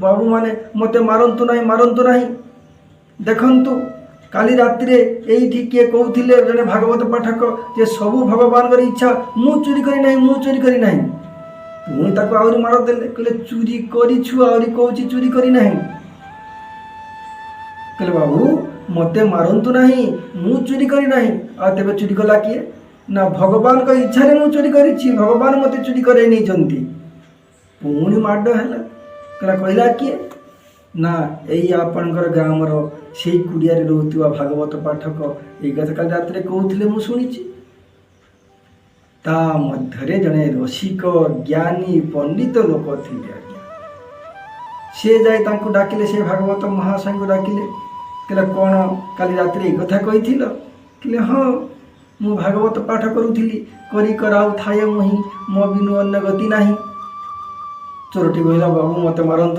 बाबू माने मते मारंतु नहीं देखंतु काली रात्रि ये किए कहते जड़े भागवत पाठक जे सबू भगवान इच्छा मु चोरी करी नहीं पुणी ताको आहरी मार देले कहले चोरी करिछु आहरी कहूची चोरी करी नहीं कहले बाबू मते मारंतु नहीं मु चोरी करी नहीं आ तेबे चोरी कला किए ना भगवान को इच्छा रे मु चोरी करिछि भगवान मते चोरी करे नहीं जंती पुणी माड हैला कहला किए ना यही आपणकर ग्रामर से कुड़िया रोकवा भागवत पाठक ये कथा काल रात कहते मुझे शुणी ता मध्य जड़े रसिक ज्ञानी पंडित लोक थे आज्ञा सी जाए डाकिले से भागवत महाशय को डाकिले कहले कौन काली रात कथा कही कहले हाँ मु भागवत पाठ करूली करी कराऊ थाए मुही मो बिनु अन्य गति नहीं चोरटी कहला बाबू मत मारंतु